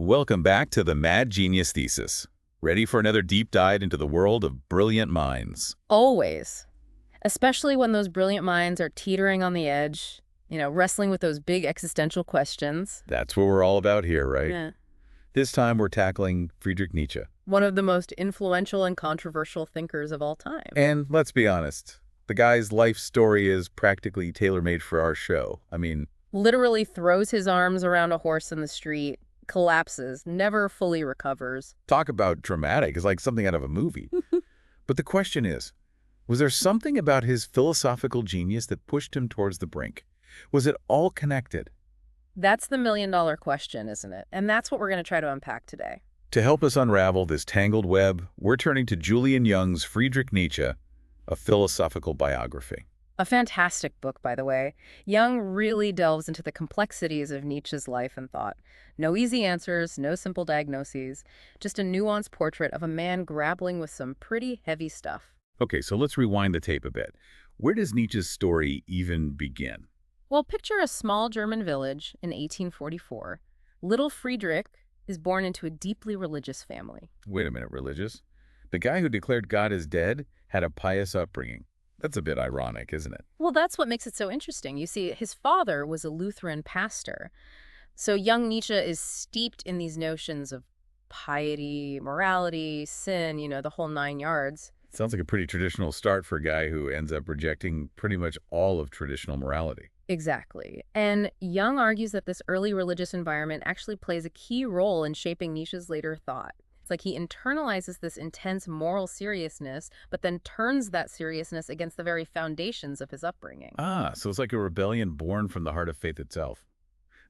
Welcome back to the Mad Genius Thesis. Ready for another deep dive into the world of brilliant minds? Always. Especially when those brilliant minds are teetering on the edge, wrestling with those big existential questions. That's what we're all about here, right? Yeah. This time we're tackling Friedrich Nietzsche. One of the most influential and controversial thinkers of all time. And let's be honest, the guy's life story is practically tailor-made for our show. Literally throws his arms around a horse in the street, collapses, never fully recovers. Talk about dramatic. It's like something out of a movie. But the question is, was there something about his philosophical genius that pushed him towards the brink? Was it all connected? That's the million-dollar question, isn't it? And that's what we're going to try to unpack today. To help us unravel this tangled web, we're turning to Julian Young's Friedrich Nietzsche, a philosophical biography. A fantastic book, by the way. Young really delves into the complexities of Nietzsche's life and thought. No easy answers, no simple diagnoses, just a nuanced portrait of a man grappling with some pretty heavy stuff. Okay, so let's rewind the tape a bit. Where does Nietzsche's story even begin? Well, picture a small German village in 1844. Little Friedrich is born into a deeply religious family. Wait a minute, religious? The guy who declared God is dead had a pious upbringing. That's a bit ironic, isn't it? Well, that's what makes it so interesting. You see, his father was a Lutheran pastor. So young Nietzsche is steeped in these notions of piety, morality, sin, the whole 9 yards. Sounds like a pretty traditional start for a guy who ends up rejecting pretty much all of traditional morality. Exactly. And Young argues that this early religious environment actually plays a key role in shaping Nietzsche's later thought. It's like he internalizes this intense moral seriousness, but then turns that seriousness against the very foundations of his upbringing. So it's like a rebellion born from the heart of faith itself.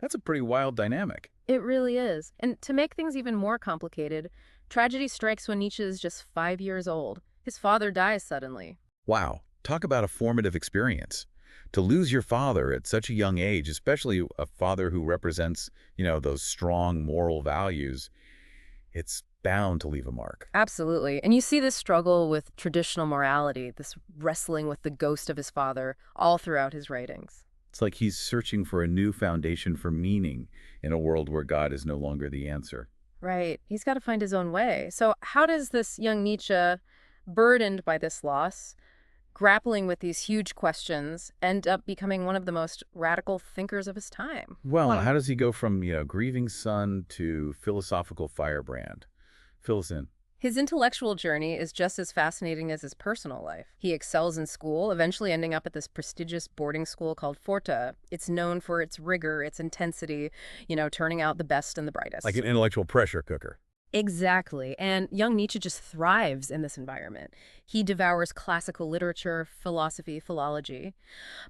That's a pretty wild dynamic. It really is. And to make things even more complicated, tragedy strikes when Nietzsche is just 5 years old. His father dies suddenly. Wow, talk about a formative experience. To lose your father at such a young age, especially a father who represents, those strong moral values, it's bound to leave a mark. Absolutely. And you see this struggle with traditional morality, this wrestling with the ghost of his father, all throughout his writings. It's like he's searching for a new foundation for meaning in a world where God is no longer the answer. Right. He's got to find his own way. So how does this young Nietzsche, burdened by this loss, grappling with these huge questions, end up becoming one of the most radical thinkers of his time? Well, how does he go from, grieving son to philosophical firebrand? Fill us in. His intellectual journey is just as fascinating as his personal life. He excels in school, eventually ending up at this prestigious boarding school called ofThe. It's known for its rigor, its intensity, turning out the best and the brightest. Like an intellectual pressure cooker. Exactly. And young Nietzsche just thrives in this environment. He devours classical literature, philosophy, philology.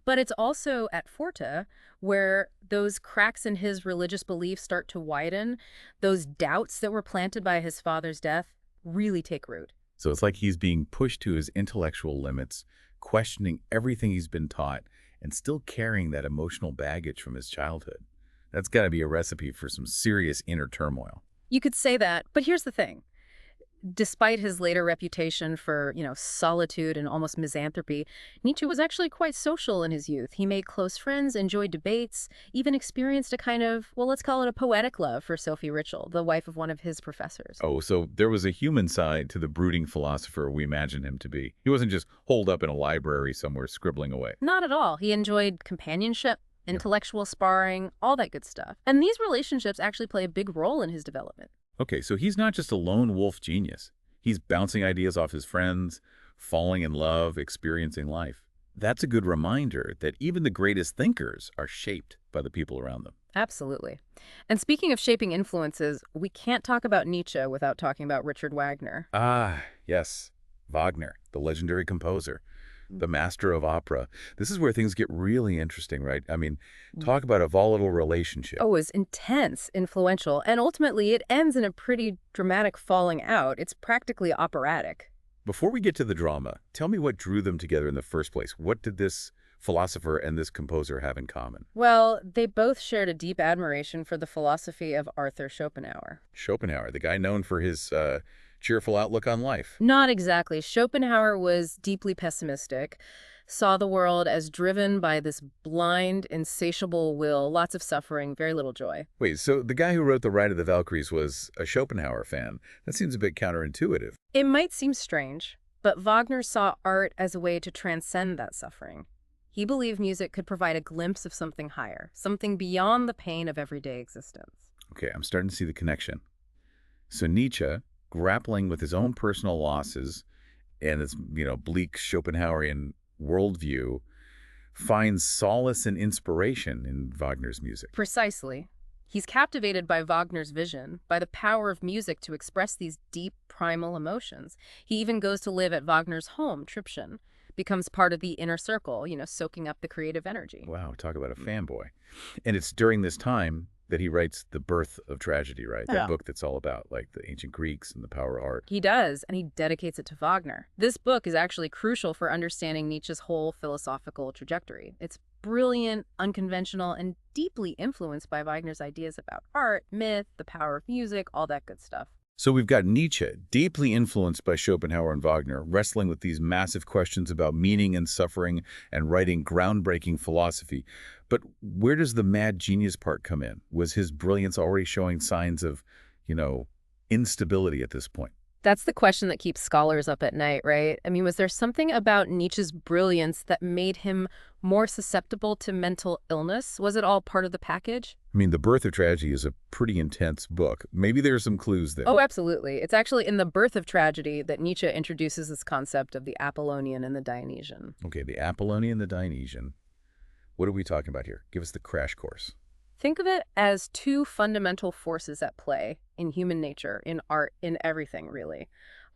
But it's also at ofThe where those cracks in his religious beliefs start to widen. Those doubts that were planted by his father's death really take root. So it's like he's being pushed to his intellectual limits, questioning everything he's been taught, and still carrying that emotional baggage from his childhood. That's got to be a recipe for some serious inner turmoil. You could say that, but here's the thing. Despite his later reputation for, solitude and almost misanthropy, Nietzsche was actually quite social in his youth. He made close friends, enjoyed debates, even experienced a kind of, let's call it a poetic love for Sophie Richel, the wife of one of his professors. Oh, so there was a human side to the brooding philosopher we imagined him to be. He wasn't just holed up in a library somewhere scribbling away. Not at all. He enjoyed companionship, intellectual sparring, all that good stuff. And these relationships actually play a big role in his development. Okay, so he's not just a lone wolf genius. He's bouncing ideas off his friends, falling in love, experiencing life. That's a good reminder that even the greatest thinkers are shaped by the people around them. Absolutely. And speaking of shaping influences, we can't talk about Nietzsche without talking about Richard Wagner. Ah, yes. Wagner, the legendary composer, the master of opera. This is where things get really interesting, right? Talk about a volatile relationship. Oh, it's intense, influential, and ultimately it ends in a pretty dramatic falling out. It's practically operatic. Before we get to the drama, tell me what drew them together in the first place. What did this philosopher and this composer have in common? Well, they both shared a deep admiration for the philosophy of Arthur Schopenhauer. Schopenhauer, the guy known for his cheerful outlook on life. Not exactly. Schopenhauer was deeply pessimistic. saw the world as driven by this blind, insatiable will, lots of suffering, very little joy. Wait, so the guy who wrote The Ride of the Valkyries was a Schopenhauer fan. That seems a bit counterintuitive. It might seem strange, but Wagner saw art as a way to transcend that suffering. He believed music could provide a glimpse of something higher, something beyond the pain of everyday existence. Okay, I'm starting to see the connection. So Nietzsche, grappling with his own personal losses and this, bleak Schopenhauerian worldview, finds solace and inspiration in Wagner's music. Precisely. He's captivated by Wagner's vision, by the power of music to express these deep, primal emotions. He even goes to live at Wagner's home, Tripschen, becomes part of the inner circle, soaking up the creative energy. Wow, talk about a fanboy. And it's during this time that he writes The Birth of Tragedy, right? That book that's all about, like, the ancient Greeks and the power of art. He does, and he dedicates it to Wagner. This book is actually crucial for understanding Nietzsche's whole philosophical trajectory. It's brilliant, unconventional, and deeply influenced by Wagner's ideas about art, myth, the power of music, all that good stuff. So we've got Nietzsche, deeply influenced by Schopenhauer and Wagner, wrestling with these massive questions about meaning and suffering and writing groundbreaking philosophy. But where does the mad genius part come in? Was his brilliance already showing signs of, instability at this point? That's the question that keeps scholars up at night, right? I mean, was there something about Nietzsche's brilliance that made him more susceptible to mental illness? Was it all part of the package? I mean, The Birth of Tragedy is a pretty intense book. Maybe there are some clues there. Oh, absolutely. It's actually in The Birth of Tragedy that Nietzsche introduces this concept of the Apollonian and the Dionysian. Okay, the Apollonian and the Dionysian. What are we talking about here? Give us the crash course. Think of it as two fundamental forces at play in human nature, in art, in everything, really.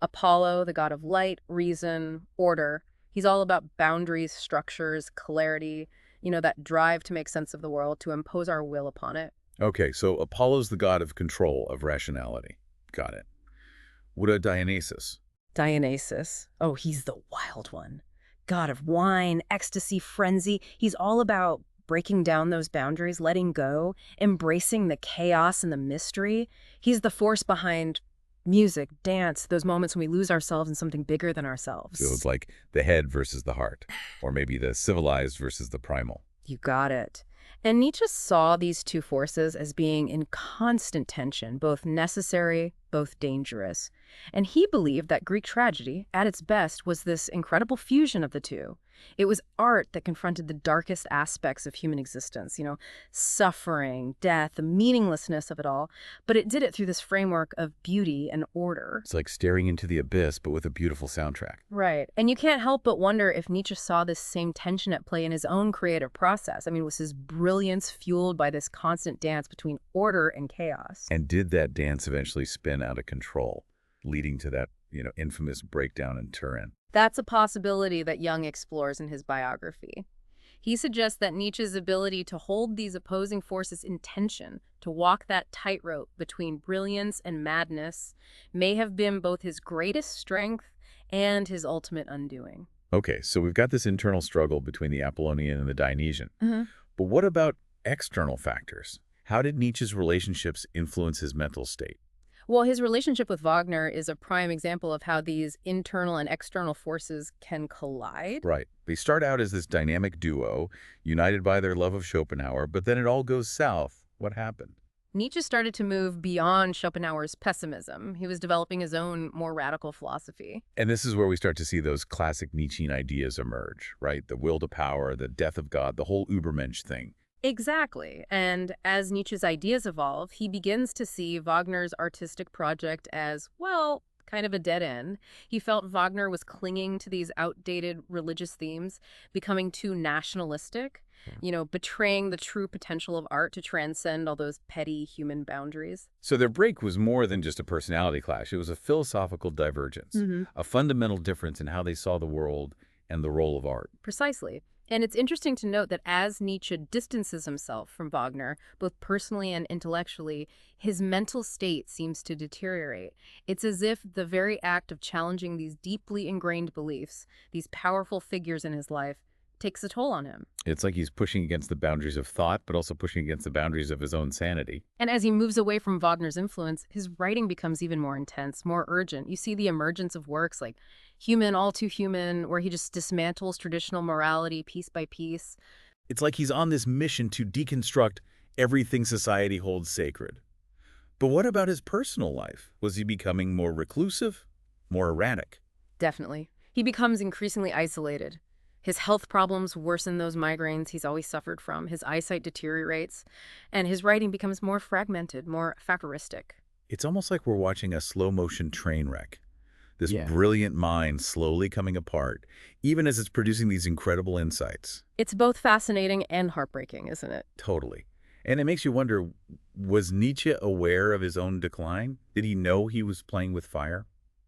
Apollo, the god of light, reason, order. He's all about boundaries, structures, clarity, that drive to make sense of the world, to impose our will upon it. Okay, so Apollo's the god of control, of rationality. Got it. What about Dionysus? Dionysus. Oh, he's the wild one. God of wine, ecstasy, frenzy. He's all about breaking down those boundaries, letting go, embracing the chaos and the mystery. He's the force behind music, dance, those moments when we lose ourselves in something bigger than ourselves. So it's like the head versus the heart, or maybe the civilized versus the primal. You got it. And Nietzsche saw these two forces as being in constant tension, both necessary, both dangerous. And he believed that Greek tragedy, at its best, was this incredible fusion of the two. It was art that confronted the darkest aspects of human existence, suffering, death, the meaninglessness of it all, but it did it through this framework of beauty and order. It's like staring into the abyss, but with a beautiful soundtrack. Right. And you can't help but wonder if Nietzsche saw this same tension at play in his own creative process. I mean, was his brilliance fueled by this constant dance between order and chaos? And did that dance eventually spin out of control, leading to that, infamous breakdown in Turin? That's a possibility that Young explores in his biography. He suggests that Nietzsche's ability to hold these opposing forces in tension, to walk that tightrope between brilliance and madness, may have been both his greatest strength and his ultimate undoing. Okay, so we've got this internal struggle between the Apollonian and the Dionysian. But what about external factors? How did Nietzsche's relationships influence his mental state? Well, his relationship with Wagner is a prime example of how these internal and external forces can collide. Right. They start out as this dynamic duo, united by their love of Schopenhauer, but then it all goes south. What happened? Nietzsche started to move beyond Schopenhauer's pessimism. He was developing his own more radical philosophy. And this is where we start to see those classic Nietzschean ideas emerge, right? The will to power, the death of God, the whole Übermensch thing. Exactly. And as Nietzsche's ideas evolve, he begins to see Wagner's artistic project as, well, kind of a dead end. He felt Wagner was clinging to these outdated religious themes, becoming too nationalistic, betraying the true potential of art to transcend all those petty human boundaries. So their break was more than just a personality clash. It was a philosophical divergence, a fundamental difference in how they saw the world and the role of art. Precisely. And it's interesting to note that as Nietzsche distances himself from Wagner, both personally and intellectually, his mental state seems to deteriorate. It's as if the very act of challenging these deeply ingrained beliefs, these powerful figures in his life, takes a toll on him. It's like he's pushing against the boundaries of thought, but also pushing against the boundaries of his own sanity. And as he moves away from Wagner's influence, his writing becomes even more intense, more urgent. You see the emergence of works like Human, all too human, where he just dismantles traditional morality piece by piece. It's like he's on this mission to deconstruct everything society holds sacred. But what about his personal life? Was he becoming more reclusive, more erratic? Definitely. He becomes increasingly isolated. His health problems worsen those migraines he's always suffered from. His eyesight deteriorates, and his writing becomes more fragmented, more aphoristic. It's almost like we're watching a slow-motion train wreck. This Yeah. brilliant mind slowly coming apart, even as it's producing these incredible insights. It's both fascinating and heartbreaking, isn't it? Totally. And it makes you wonder, was Nietzsche aware of his own decline? Did he know he was playing with fire?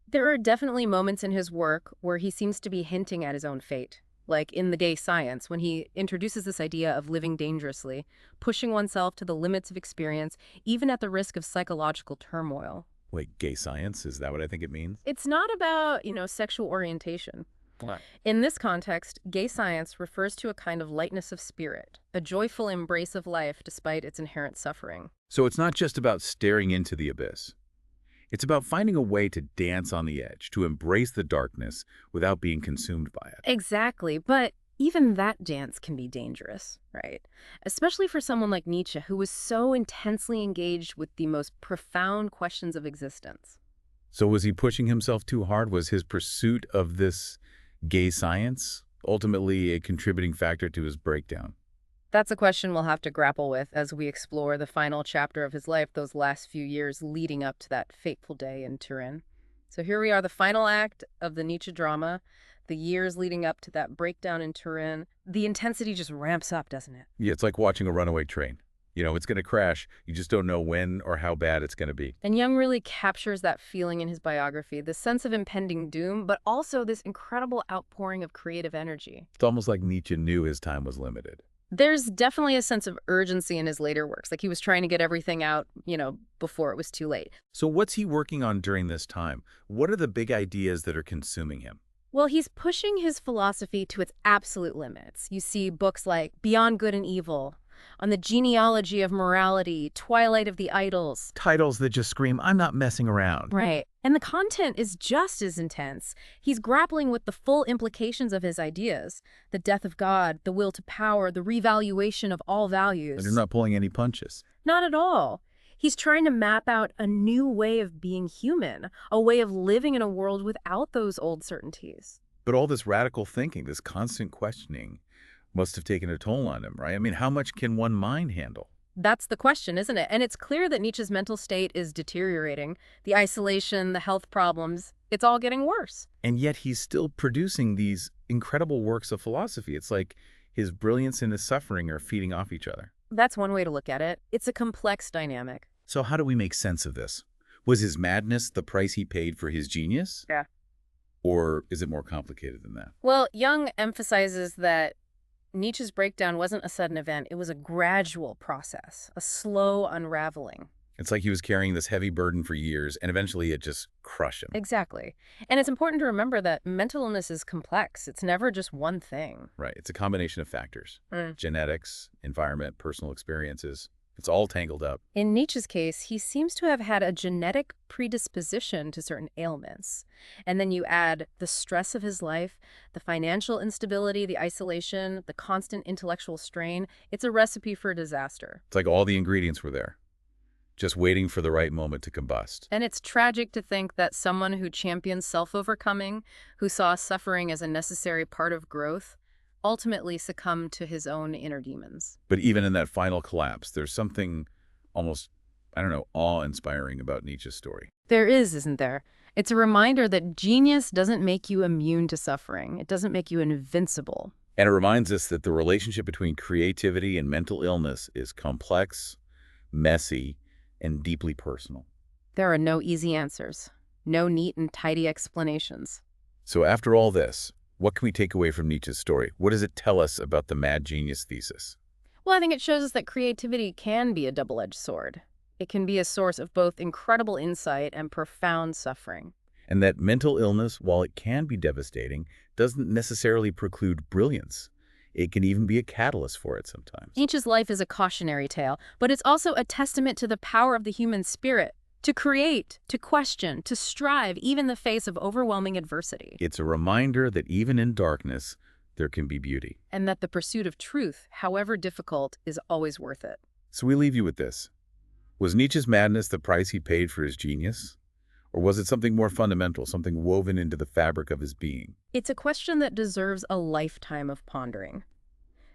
There are definitely moments in his work where he seems to be hinting at his own fate, like in The Gay Science, when he introduces this idea of living dangerously, pushing oneself to the limits of experience, even at the risk of psychological turmoil. Wait, gay science? Is that what I think it means? It's not about, sexual orientation. What? In this context, gay science refers to a kind of lightness of spirit, a joyful embrace of life despite its inherent suffering. So it's not just about staring into the abyss. It's about finding a way to dance on the edge, to embrace the darkness without being consumed by it. Exactly, but even that dance can be dangerous, right? Especially for someone like Nietzsche, who was so intensely engaged with the most profound questions of existence. So was he pushing himself too hard? Was his pursuit of this gay science ultimately a contributing factor to his breakdown? That's a question we'll have to grapple with as we explore the final chapter of his life, those last few years leading up to that fateful day in Turin. So here we are, the final act of the Nietzsche drama, the years leading up to that breakdown in Turin. The intensity just ramps up, doesn't it? Yeah, it's like watching a runaway train. It's going to crash. You just don't know when or how bad it's going to be. And Young really captures that feeling in his biography, the sense of impending doom, but also this incredible outpouring of creative energy. It's almost like Nietzsche knew his time was limited. There's definitely a sense of urgency in his later works, like he was trying to get everything out, before it was too late. So what's he working on during this time? What are the big ideas that are consuming him? Well, he's pushing his philosophy to its absolute limits. You see books like Beyond Good and Evil, On the Genealogy of Morality, Twilight of the Idols. Titles that just scream, I'm not messing around. Right. And the content is just as intense. He's grappling with the full implications of his ideas. The death of God, the will to power, the revaluation of all values. And you're not pulling any punches. Not at all. He's trying to map out a new way of being human, a way of living in a world without those old certainties. But all this radical thinking, this constant questioning, must have taken a toll on him, right? I mean, how much can one mind handle? That's the question, isn't it? And it's clear that Nietzsche's mental state is deteriorating. The isolation, the health problems, it's all getting worse. And yet he's still producing these incredible works of philosophy. It's like his brilliance and his suffering are feeding off each other. That's one way to look at it. It's a complex dynamic. So how do we make sense of this? Was his madness the price he paid for his genius? Yeah. Or is it more complicated than that? Well, Young emphasizes that Nietzsche's breakdown wasn't a sudden event. It was a gradual process, a slow unraveling. It's like he was carrying this heavy burden for years, and eventually it just crushed him. Exactly. And it's important to remember that mental illness is complex. It's never just one thing. Right. It's a combination of factors. Genetics, environment, personal experiences. It's all tangled up. In Nietzsche's case, he seems to have had a genetic predisposition to certain ailments. And then you add the stress of his life, the financial instability, the isolation, the constant intellectual strain. It's a recipe for disaster. It's like all the ingredients were there, just waiting for the right moment to combust. And it's tragic to think that someone who champions self-overcoming, who saw suffering as a necessary part of growth, ultimately succumbed to his own inner demons. But even in that final collapse, there's something almost, awe-inspiring about Nietzsche's story. There is, isn't there? It's a reminder that genius doesn't make you immune to suffering. It doesn't make you invincible. And it reminds us that the relationship between creativity and mental illness is complex, messy, and deeply personal. There are no easy answers, no neat and tidy explanations. So after all this, what can we take away from Nietzsche's story? What does it tell us about the Mad Genius Thesis? Well, I think it shows us that creativity can be a double-edged sword. It can be a source of both incredible insight and profound suffering. And that mental illness, while it can be devastating, doesn't necessarily preclude brilliance. It can even be a catalyst for it sometimes. Nietzsche's life is a cautionary tale, but it's also a testament to the power of the human spirit. To create, to question, to strive, even in the face of overwhelming adversity. It's a reminder that even in darkness, there can be beauty. And that the pursuit of truth, however difficult, is always worth it. So we leave you with this. Was Nietzsche's madness the price he paid for his genius? Or was it something more fundamental, something woven into the fabric of his being? It's a question that deserves a lifetime of pondering.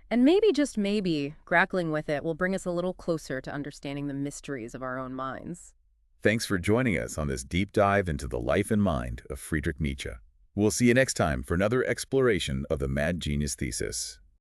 And maybe, just maybe, grappling with it will bring us a little closer to understanding the mysteries of our own minds. Thanks for joining us on this deep dive into the life and mind of Friedrich Nietzsche. We'll see you next time for another exploration of the Mad Genius Thesis.